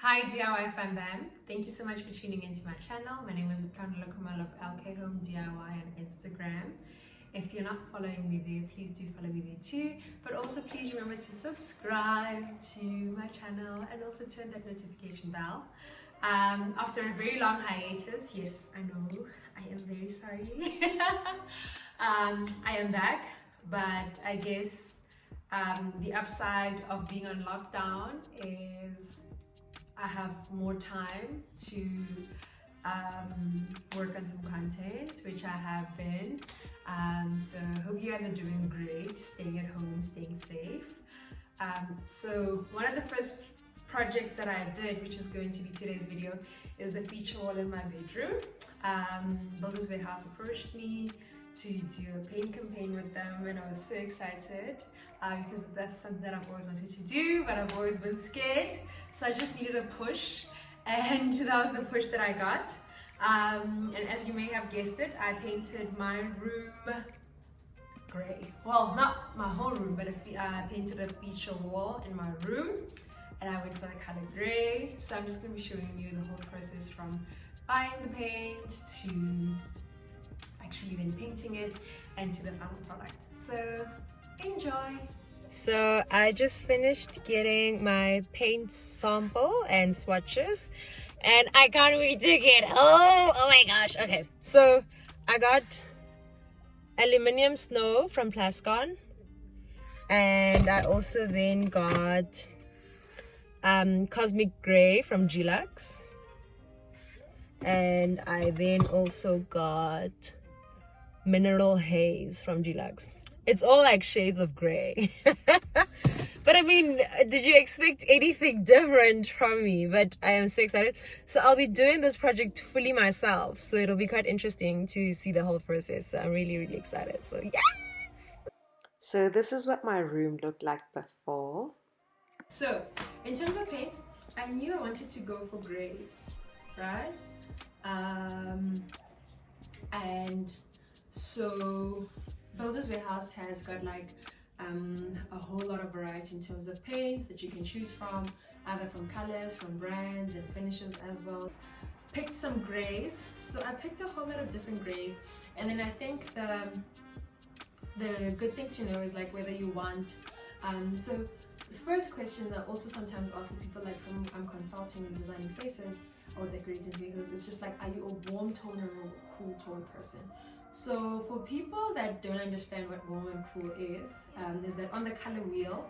Hi DIY Fan Bam, thank you so much for tuning into my channel. My name is Utando Lokumal of LK Home DIY on Instagram. If you're not following me there, please do follow me there too. But also please remember to subscribe to my channel and also turn that notification bell. After a very long hiatus, yes, I know, I am very sorry. I am back, but I guess the upside of being on lockdown is I have more time to work on some content, which I have been. So I hope you guys are doing great, staying at home, staying safe. So one of the first projects that I did, which is going to be today's video, is the feature wall in my bedroom. Builders Warehouse approached me to do a paint campaign with them, and I was so excited because that's something that I've always wanted to do, but I've always been scared. So I just needed a push, and that was the push that I got. And as you may have guessed it, I painted my room grey. Well, not my whole room, but I painted a feature wall in my room, and I went for the color grey. So I'm just going to be showing you the whole process from buying the paint to actually then painting it and to the final product. So enjoy. So I just finished getting my paint sample and swatches, and I can't wait to get home. Oh my gosh. Okay, so I got aluminium snow from Plascon, and I also then got cosmic gray from Dulux, and I then also got mineral haze from Dulux. It's all like shades of gray. But I mean, did you expect anything different from me? But I am so excited. So I'll be doing this project fully myself, so it'll be quite interesting to see the whole process. So I'm really excited. So yes. So this is what my room looked like before. So in terms of paints, I knew I wanted to go for grays, right? And so Builders Warehouse has got like a whole lot of variety in terms of paints that you can choose from, either from colors, from brands and finishes as well. Picked some grays, so I picked a whole lot of different grays, and then I think the good thing to know is like whether you want so the first question that also sometimes asking people like from consulting and designing spaces or decorating spaces, it's just like, are you a warm tone or a cool tone person? So for people that don't understand what warm and cool is that on the color wheel,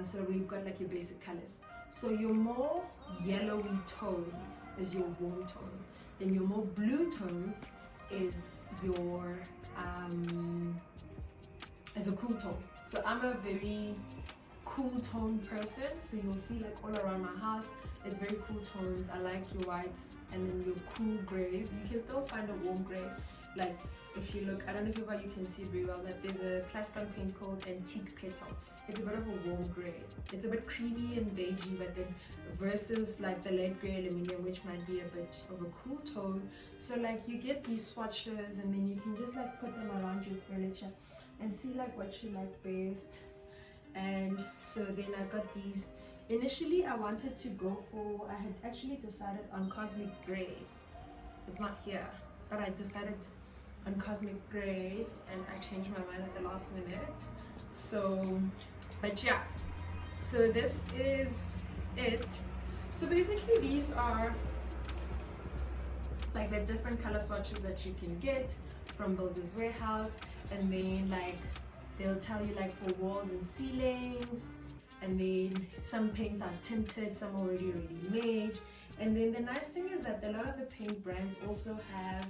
so we've got like your basic colors. So your more yellowy tones is your warm tone. Then your more blue tones is your as a cool tone. So I'm a very cool tone person. So you'll see like all around my house, it's very cool tones. I like your whites and then your cool grays. You can still find a warm gray. Like if you look, I don't know if you can see it very well, but there's a Plascon paint called Antique Petal. It's a bit of a warm grey. It's a bit creamy and beigey, but then versus like the light grey aluminium, which might be a bit of a cool tone. So like you get these swatches, and then you can just like put them around your furniture and see like what you like best. And so then I got these. Initially I wanted to go for, I had actually decided on cosmic grey. It's not here, but I decided on cosmic grey, and I changed my mind at the last minute. So but yeah, so this is it. So basically these are like the different color swatches that you can get from Builders Warehouse, and then like they'll tell you like for walls and ceilings, and then some paints are tinted, some already made. And then the nice thing is that a lot of the paint brands also have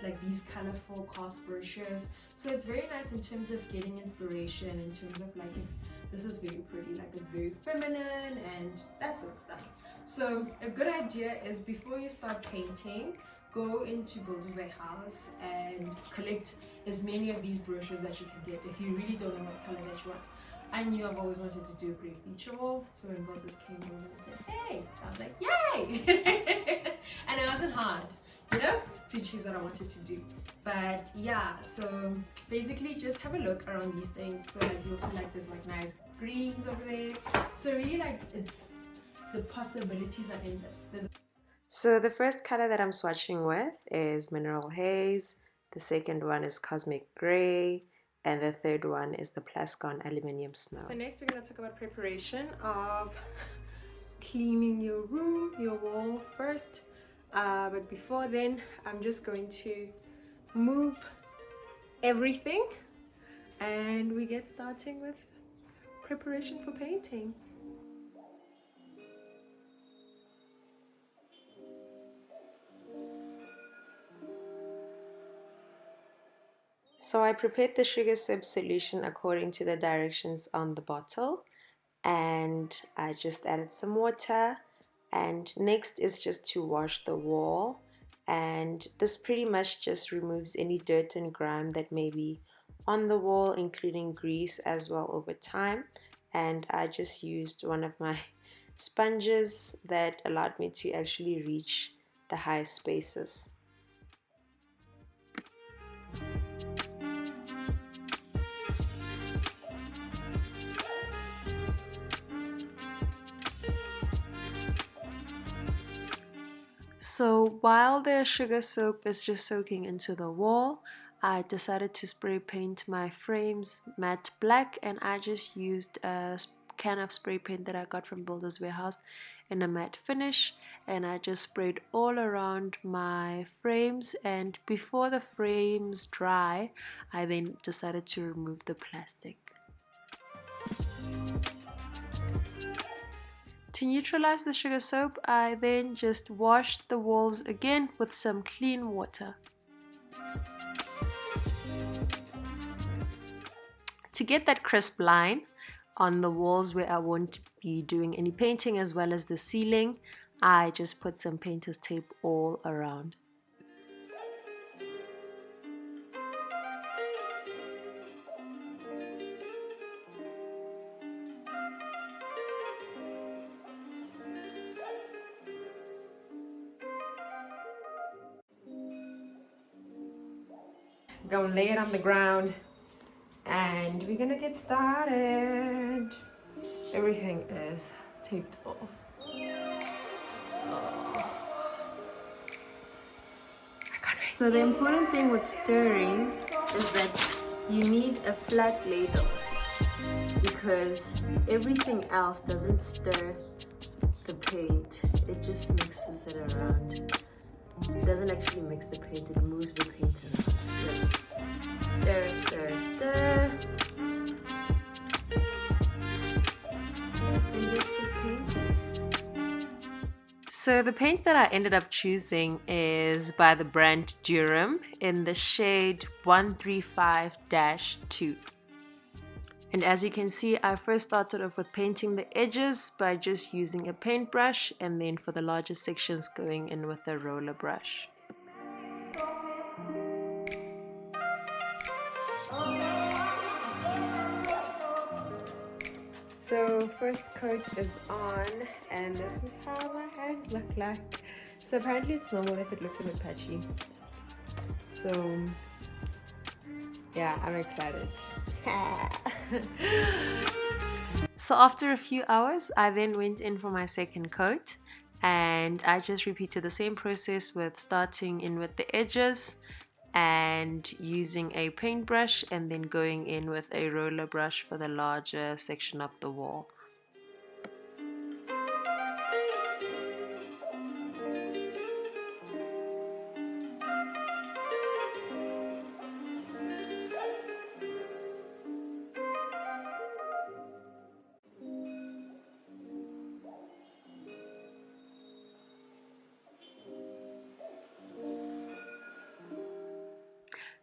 like these colorful cast brochures, so it's very nice in terms of getting inspiration, in terms of like, if this is very pretty, like it's very feminine and that sort of stuff. So a good idea is before you start painting, go into Builders Warehouse and collect as many of these brochures that you can get if you really don't know what color that you want. I knew I've always wanted to do a grey feature wall, so when Builders came over and said, hey, so I was like, yay! And it wasn't hard, you know, to choose what I wanted to do. But yeah, so basically just have a look around these things. So like you'll see like there's like nice greens over there. So really like it's the possibilities are endless. So the first color that I'm swatching with is Mineral Haze, the second one is Cosmic Gray, and the third one is the Plascon Aluminium Snow. So next we're going to talk about preparation of cleaning your room, your wall first. But before then, I'm just going to move everything and we get starting with preparation for painting. So I prepared the sugar soap solution according to the directions on the bottle, and I just added some water, and next is just to wash the wall, and this pretty much just removes any dirt and grime that may be on the wall, including grease as well over time. And I just used one of my sponges that allowed me to actually reach the high spaces. So while the sugar soap is just soaking into the wall, I decided to spray paint my frames matte black, and I just used a can of spray paint that I got from Builder's Warehouse in a matte finish, and I just sprayed all around my frames, and before the frames dry, I then decided to remove the plastic. To neutralize the sugar soap, I then just washed the walls again with some clean water. To get that crisp line on the walls where I won't be doing any painting, as well as the ceiling, I just put some painter's tape all around. Gonna lay it on the ground and we're gonna get started. Everything is taped off. I can't wait. So the important thing with stirring is that you need a flat ladle, because everything else doesn't stir the paint, it just mixes it around. It doesn't actually mix the paint, it moves the paint around. So stir, stir, stir, and let's get painting. So the paint that I ended up choosing is by the brand Duram in the shade 135-2. And as you can see, I first started off with painting the edges by just using a paintbrush, and then for the larger sections going in with a roller brush. So first coat is on, and this is how my hands look like. So apparently it's normal if it looks a bit patchy. So yeah, I'm excited. So after a few hours, I then went in for my second coat, and I just repeated the same process with starting in with the edges and using a paintbrush, and then going in with a roller brush for the larger section of the wall.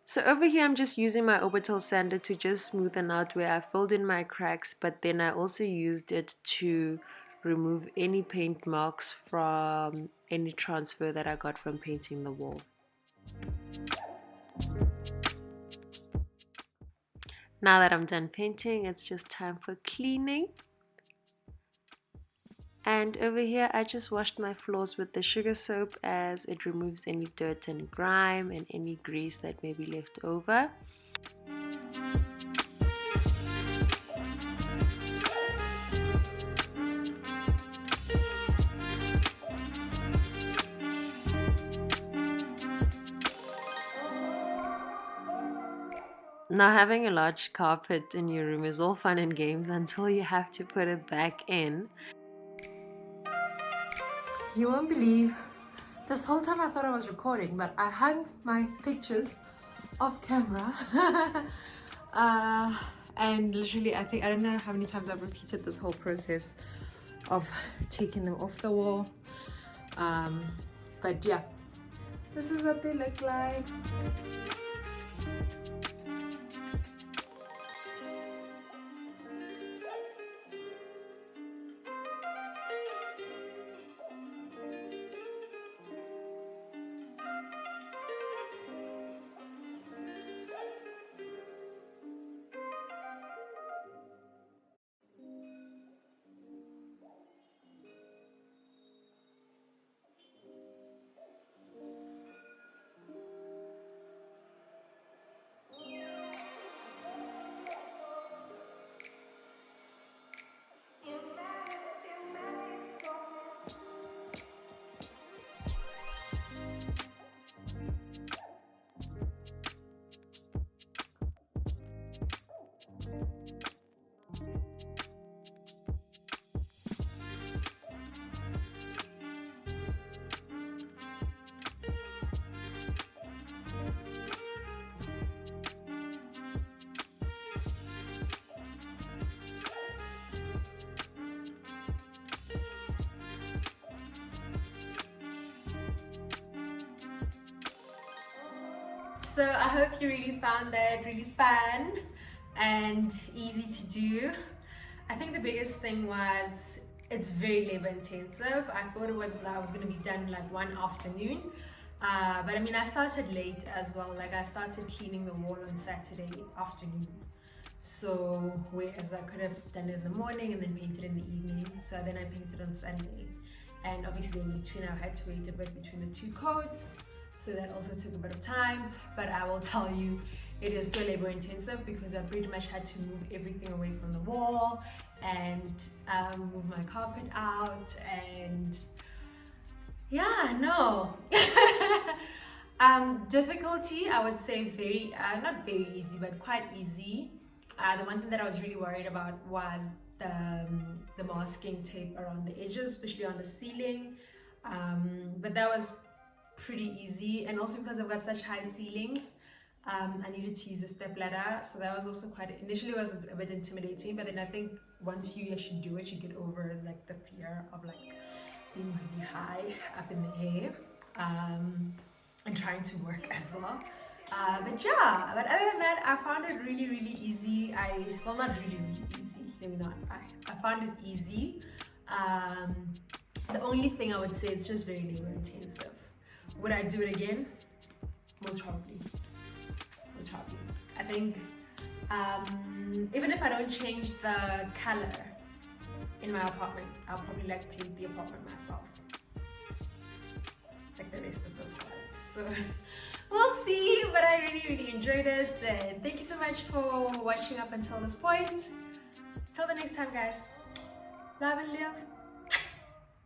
So over here I'm just using my orbital sander to just smoothen out where I filled in my cracks, but then I also used it to remove any paint marks from any transfer that I got from painting the wall. Now that I'm done painting, it's just time for cleaning. And over here I just washed my floors with the sugar soap, as it removes any dirt and grime and any grease that may be left over. Now, having a large carpet in your room is all fun and games until you have to put it back in. You won't believe, this whole time I thought I was recording, but I hung my pictures off camera. And literally, I don't know how many times I've repeated this whole process of taking them off the wall. But yeah, this is what they look like. So I hope you really found that really fun and easy to do. I think the biggest thing was it's very labor intensive. I thought I was going to be done like one afternoon, but I mean I started late as well. Like I started cleaning the wall on Saturday afternoon, so whereas I could have done it in the morning and then painted in the evening. So then I painted on Sunday, and obviously in between I had to wait a bit between the two coats. So that also took a bit of time, but I will tell you, it is so labor intensive because I pretty much had to move everything away from the wall and move my carpet out, and yeah, no. Difficulty, I would say very, not very easy, but quite easy. The one thing that I was really worried about was the masking tape around the edges, especially on the ceiling, but that was pretty easy. And also because I've got such high ceilings, I needed to use a step ladder, so that was also initially was a bit intimidating, but then I think once you actually do it, you get over like the fear of like being really high up in the air, and trying to work as well. But yeah, but other than that, I found it really easy. Well, not really easy, maybe not. I found it easy. The only thing I would say, it's just very labor intensive. Would I do it again? Most probably. I think even if I don't change the color in my apartment, I'll probably like paint the apartment myself, like the rest of the apartment. So we'll see, but I really enjoyed it, and thank you so much for watching up until this point. Till the next time, guys. Love and live.